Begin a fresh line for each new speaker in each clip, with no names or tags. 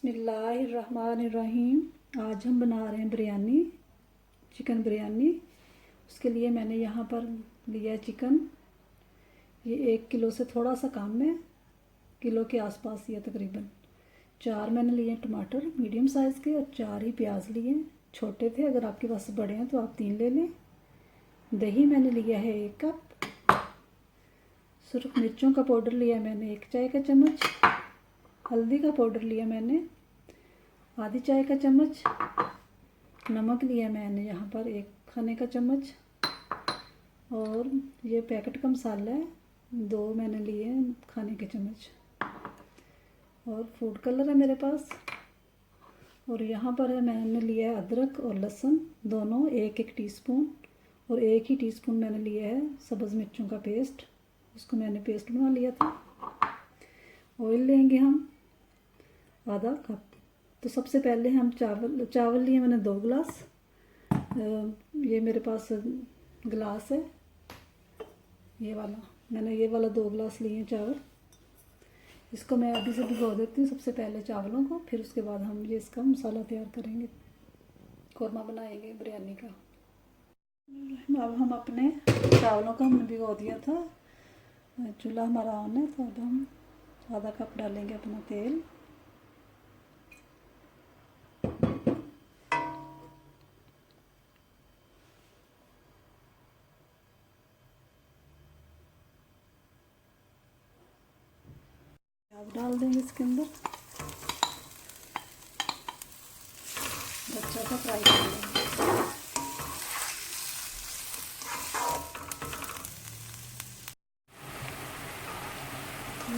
बिस्मिल्लाहिर्रहमानिर्रहीम। आज हम बना रहे हैं बिरयानी, चिकन बिरयानी। उसके लिए मैंने यहाँ पर लिया चिकन। ये 1 किलो से थोड़ा सा कम है, किलो के आसपास ही है तकरीबन। 4 मैंने लिए टमाटर मीडियम साइज़ के और 4 ही प्याज लिए, छोटे थे। अगर आपके पास बड़े हैं तो आप 3 ले लें। दही मैंने लिया है 1 कप। सुरख मिर्चों का पाउडर लिया मैंने 1 चाय का चम्मच। हल्दी का पाउडर लिया मैंने आधी चाय का चम्मच। नमक लिया मैंने यहाँ पर 1 खाने का चम्मच। और ये पैकेट का मसाला है, 2 मैंने लिए खाने के चम्मच। और फूड कलर है मेरे पास। और यहाँ पर है मैंने लिया है अदरक और लहसुन दोनों 1-1 टीस्पून। और 1 ही टीस्पून मैंने लिया है सब्ज़ मिर्चों का पेस्ट, उसको मैंने पेस्ट बना लिया था। ऑयल लेंगे हम आधा कप। तो सबसे पहले हम चावल लिए मैंने 2 गिलास। ये मेरे पास गिलास है, ये वाला मैंने ये वाला 2 गिलास लिए हैं चावल। इसको मैं अभी से भिगो देती हूँ सबसे पहले चावलों को, फिर उसके बाद हम ये इसका मसाला तैयार करेंगे, कौरमा बनाएंगे बिरयानी का। अब हम अपने चावलों को हमने भिगो दिया था, चूल्हा हमारा ऑन है। तो अब हम आधा कप डालेंगे अपना तेल। प्याज डाल देंगे इसके अंदर, अच्छा सा फ्राई कर लेंगे।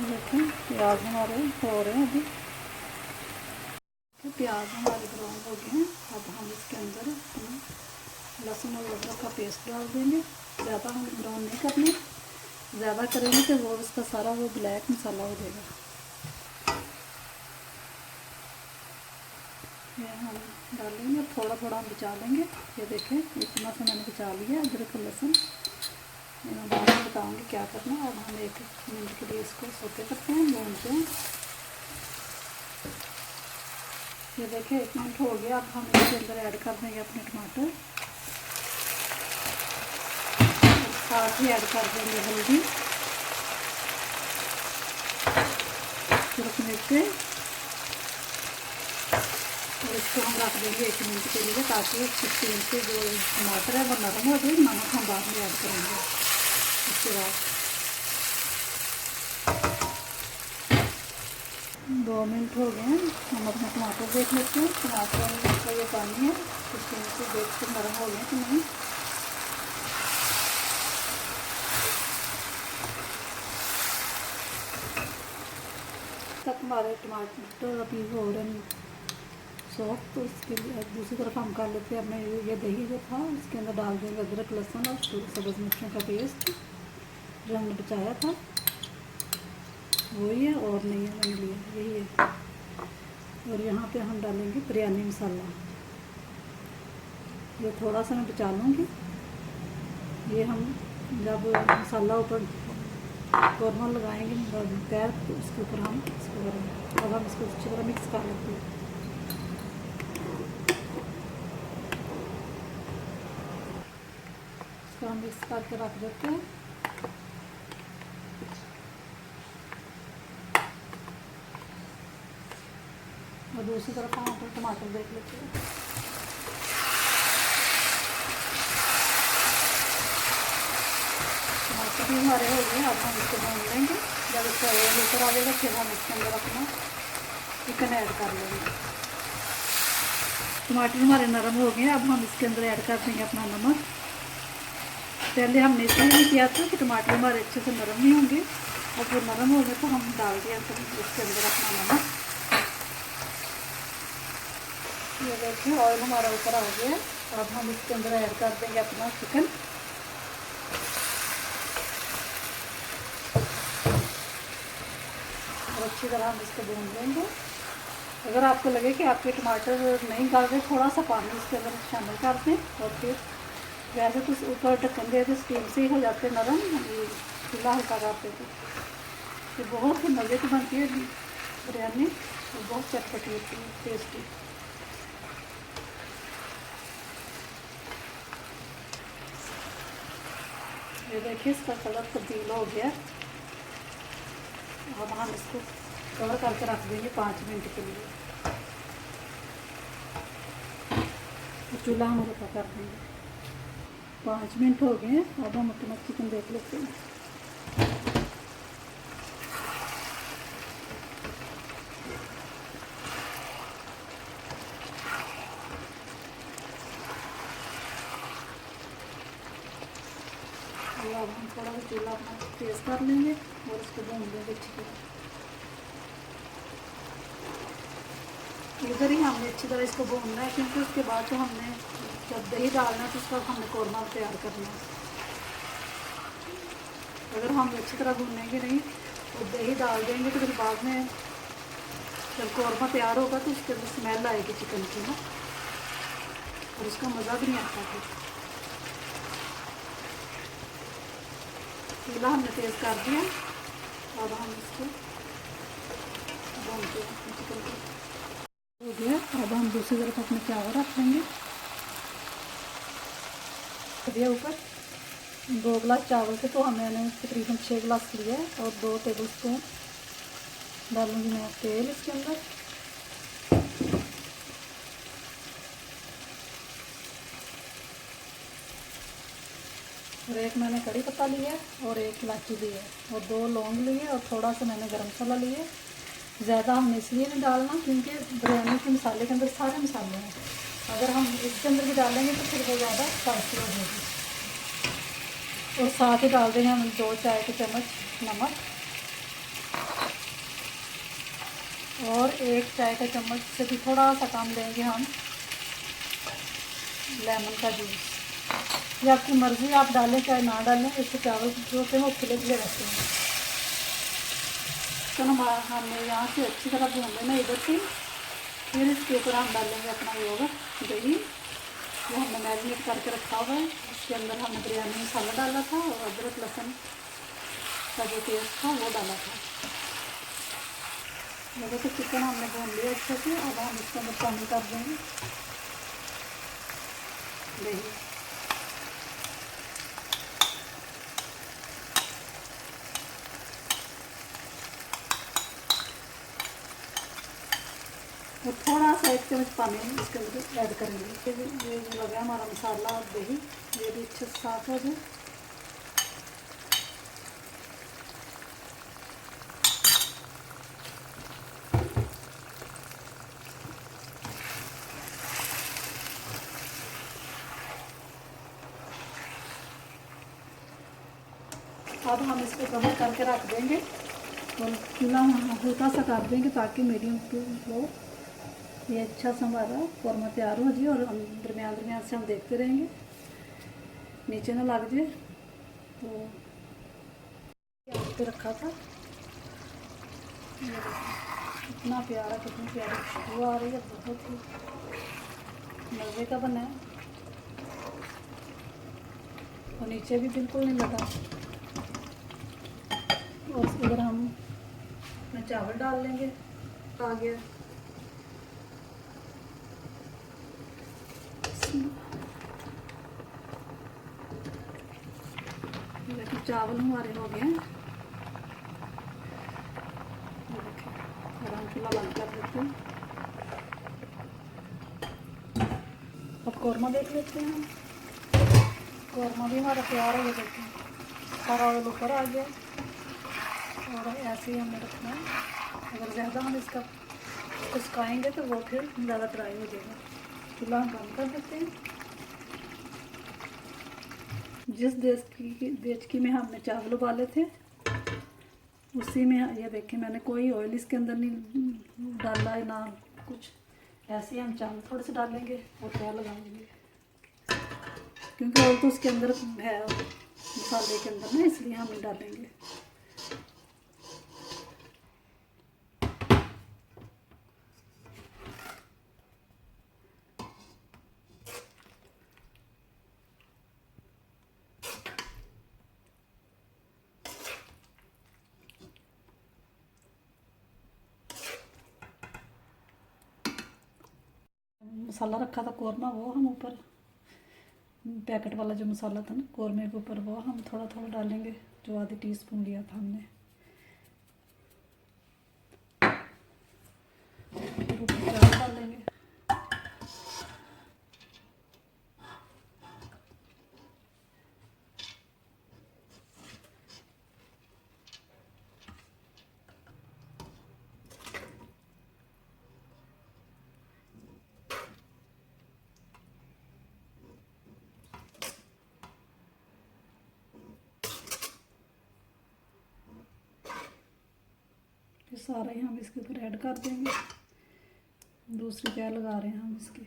देखें प्याज हमारे हो रहे हैं अभी। तो प्याज हमारे ब्राउन हो गए हैं। अब हम इसके अंदर लहसुन और अदरक का पेस्ट डाल देंगे। ज़्यादा हम ब्राउन नहीं करने, ज़्यादा करेंगे तो वो इसका सारा वो ब्लैक मसाला हो जाएगा। ये हम डालेंगे, थोड़ा थोड़ा हम बचा लेंगे। ये देखें इतना सा मैंने बचा लिया अदरक और लहसुन। मैं बाद में बताऊँगी क्या करना। अब हम 1 मिनट के लिए इसको सोते करते हैं, भूनते हैं। ये देखिए 1 मिनट हो गया। अब हम इसके अंदर ऐड कर देंगे अपने टमाटर, साथ ही ऐड कर देंगे हल्दी, सुरख मिर्च। और इसको हम रख देंगे 1 मिनट के लिए, ताकि इसके से जो टमाटर है वो नरम हो जाए। नमक हम बाद में ऐड करेंगे इसके बाद। 2 मिनट हो गए हैं। हम अपना टमाटर देख लेते हैं। टमाटर का ये पानी है, इसके से देख के नरम हो गए कि नहीं। तक हमारे टमाटर अभी हो रहे हैं सॉफ्ट। तो इसके लिए दूसरी तरफ हम कर लेते हैं अपने ये दही जो था उसके अंदर डाल देंगे अदरक लहसुन और सब्ज़ मिर्चों का पेस्ट जो हमने बचाया था, वही है और नहीं है, मैंने लिया यही है। और यहाँ पे हम डालेंगे बिरयानी मसाला। ये थोड़ा सा मैं बचा लूँगी। ये हम जब मसाला ऊपर कौरमा लगाएंगे तैयार, तो उसके ऊपर हम इसको करेंगे। अब हम इसको अच्छी तरह मिक्स कर लेते हैं। इसको हम मिक्स करके रख देते हैं। और दूसरी तरफ हम टमाटर देख लेते हैं। टमाटर भी हमारे हो गए। अब हम इसको भून लेंगे। जब इसका ऑयल ऊपर आ जाएगा फिर हम इसके अंदर अपना चिकन ऐड कर लेंगे। टमाटर हमारे नरम हो गए। अब हम इसके अंदर ऐड कर देंगे अपना नमक। पहले हमने इसलिए नहीं किया था कि टमाटर हमारे अच्छे से नरम नहीं होंगे, और फिर नरम हो गए तो हम डाल दिया तो इसके अंदर अपना नमक। ये देखिए ऑयल हमारा ऊपर आ गया। अब हम इसके अंदर ऐड कर देंगे अपना चिकन। और अच्छी तरह हम इसको भून लेंगे। अगर आपको लगे कि आपके टमाटर नहीं गल रहे, थोड़ा सा पानी इसके अंदर शामिल कर दें। और फिर वैसे तो ऊपर ढक्कन दे तो स्टीम से ही हो जाते नरम, चूल्हा हल्का करते थे। ये बहुत ही मज़े की बनती है बिरयानी। और बहुत चटपटी होती है, टेस्टी। ये देखिए इसका कलर तब्दील हो गया। अब हम इसको कवर करके रख देंगे 5 मिनट के लिए। चूल्हा हम ऊपर कर देंगे। 5 मिनट हो गए हैं। अब हम अपना चिकन देख लेते हैं। अब हम थोड़ा सा चूल्हा अपना तेज़ कर लेंगे और इसको भून देंगे अच्छी तरह। इधर ही हमने अच्छी तरह इसको भूनना है, क्योंकि उसके बाद जो हमने जब दही डालना है तो उसका हमने कौरमा तैयार करना है। अगर हम अच्छी तरह भूनेंगे नहीं और दही डाल देंगे तो फिर बाद में जब कौरमा तैयार होगा तो उसके अंदर स्मेल आएगी चिकन की ना, और उसका मज़ा भी नहीं आता। फिर चूल्हा हमने तेज़ कर दिया। अब हम इसको भूनते हैं चिकन को। हो गया। अब हम दूसरी तरफ अपने चावल रख लेंगे। दिया ऊपर 2 गिलास चावल थे तो मैंने तकरीबन 6 गिलास लिया है। और 2 टेबल स्पून डालूंगी मैं तेल इसके अंदर। और 1 मैंने कड़ी पत्ता लिया और 1 इलायची ली है और 2 लौंग लिए और थोड़ा सा मैंने गरम मसाला लिया। ज़्यादा हमने इसलिए नहीं डालना क्योंकि बिरयानी के मसाले के अंदर सारे मसाले हैं। अगर हम इसके अंदर भी डालेंगे तो फिर वो ज़्यादा स्पाइसी हो जाएगी। और साथ ही डाल देंगे हम 2 चाय के चम्मच नमक और 1 चाय का चम्मच से भी थोड़ा सा कम देंगे हम लेमन का जूस। ये आपकी मर्ज़ी, आप डालें चाहे ना डालें। इससे चावल जो होते हैं वो खिले खिले रहते हैं। तो हमने यहाँ से अच्छी तरह भून लेना इधर से। फिर इसके ऊपर हम डालेंगे अपना योगर्ट, दही वो हमने मैरिनेट करके रखा हुआ है। इसके अंदर हमने बिरयानी मसाला डाला था और अदरक लहसुन का जो पेस्ट था वो डाला था। जैसे तो चिकन हमने भून लिया अच्छे से। अब हम इसके अंदर शामिल कर देंगे दही। और थोड़ा सा 1 चम्मच पानी इसके अंदर ऐड करेंगे। ये जो लगा हमारा मसाला और दही ये भी अच्छे से साफ हो जाए। अब हम इसको कवर करके रख देंगे और चूल्हा हल्का सा कर देंगे ताकि मीडियम हो। ये अच्छा सा हमारा कौरमा तैयार हो जाए और हम दरमियान से हम देखते रहेंगे नीचे ना लग जाए। तो पे रखा था, कितना प्यारा, कितनी प्यारी खुशबू आ रही है। बहुत ही मज़े का बना है और नीचे भी बिल्कुल नहीं लगा। और इधर हम अपने चावल डाल लेंगे। आ गया देखिए चावल हमारे हो गए हैं। और हम चूल्हा बंद कर देते हैं। अब कौरमा देख लेते हैं। कौरमा भी हमारा तैयार हो गया। देखते हैं सारा ऑयल ऊपर आ गया। और ऐसे ही हमें रखना है। अगर ज़्यादा हम इसका सुखाएंगे तो वो फिर ज़्यादा ड्राई हो जाएगा। चूल्हा हम बंद कर देते हैं। जिस देचकी में हमने चावल उबाले थे उसी में ये देखिए मैंने कोई ऑयल इसके अंदर नहीं डाला है ना कुछ। ऐसे ही हम चावल थोड़े से डालेंगे और तैयार लगाएंगे क्योंकि ऑयल तो उसके अंदर है मसाले के अंदर ना, इसलिए हम नहीं डालेंगे। मसाला रखा था कौरमा, वो हम ऊपर पैकेट वाला जो मसाला था ना कौरमे के ऊपर, वो हम थोड़ा थोड़ा डालेंगे, जो आधी टीस्पून लिया था हमने। फिर ऊपर चावल डालेंगे। ये सारा ही हम इसके ऊपर ऐड कर देंगे। दूसरी क्या लगा रहे हैं हम इसकी।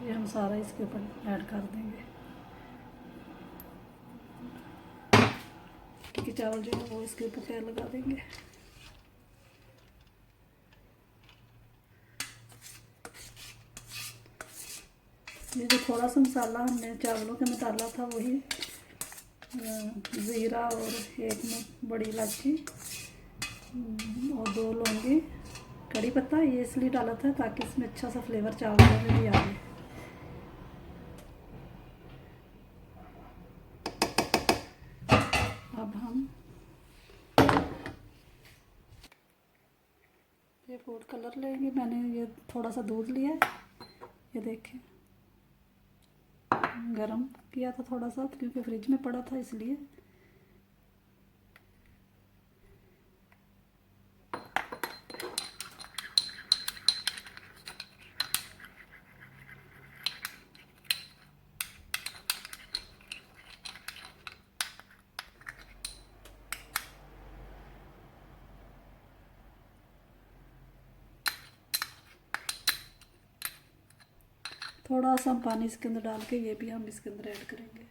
ये हम सारा इसके ऊपर ऐड कर देंगे। कि चावल जो है वो इसके ऊपर क्या लगा देंगे। ये जो थोड़ा सा मसाला हमने चावलों के में डाला था, वही ज़ीरा और एक में बड़ी इलायची और 2 लौंगी, कड़ी पत्ता, ये इसलिए डाला था ताकि इसमें अच्छा सा फ्लेवर चावलों में भी आ जाए। अब हम ये फूड कलर लेंगे। मैंने ये थोड़ा सा दूध लिया है, ये देखें, गरम किया था थोड़ा सा क्योंकि फ्रिज में पड़ा था इसलिए। थोड़ा सा हम पानी इसके अंदर डाल के ये भी हम इसके अंदर ऐड करेंगे।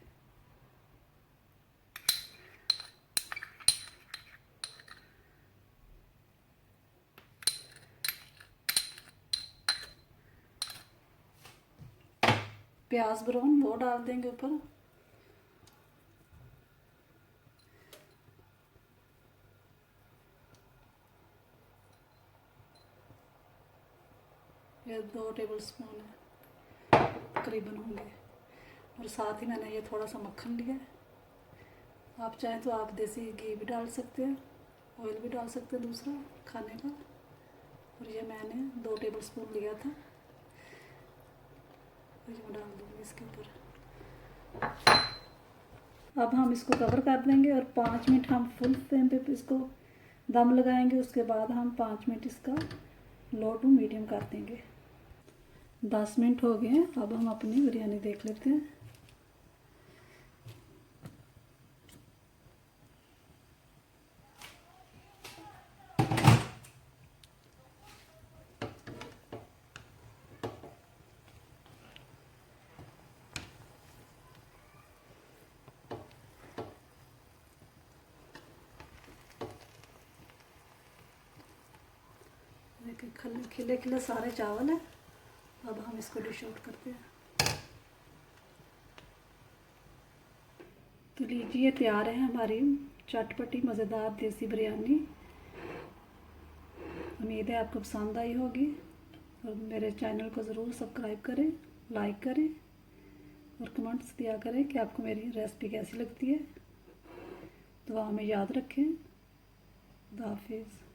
प्याज ब्राउन वो डाल देंगे ऊपर। ये 2 टेबलस्पून है तकरीबन होंगे। और साथ ही मैंने ये थोड़ा सा मक्खन लिया है। आप चाहें तो आप देसी घी भी डाल सकते हैं, ऑयल भी डाल सकते हैं दूसरा खाने का। और ये मैंने 2 टेबलस्पून लिया था, ये मैं डाल दूँगी इसके ऊपर। अब हम इसको कवर कर देंगे और 5 मिनट हम फुल फ्लेम पे इसको दम लगाएंगे। उसके बाद हम 5 मिनट इसका लो टू मीडियम कर देंगे। 10 मिनट हो गए हैं। अब हम अपनी बिरयानी देख लेते हैं। देखिए खिले खिले सारे चावल हैं। अब हम इसको डिश आउट करते हैं। तो लीजिए, तैयार है हमारी चटपटी मज़ेदार देसी बिरयानी। उम्मीद है आपको पसंद आई होगी और मेरे चैनल को ज़रूर सब्सक्राइब करें, लाइक करें और कमेंट्स दिया करें कि आपको मेरी रेसिपी कैसी लगती है। दुआ में याद रखें। खुदा हाफिज़।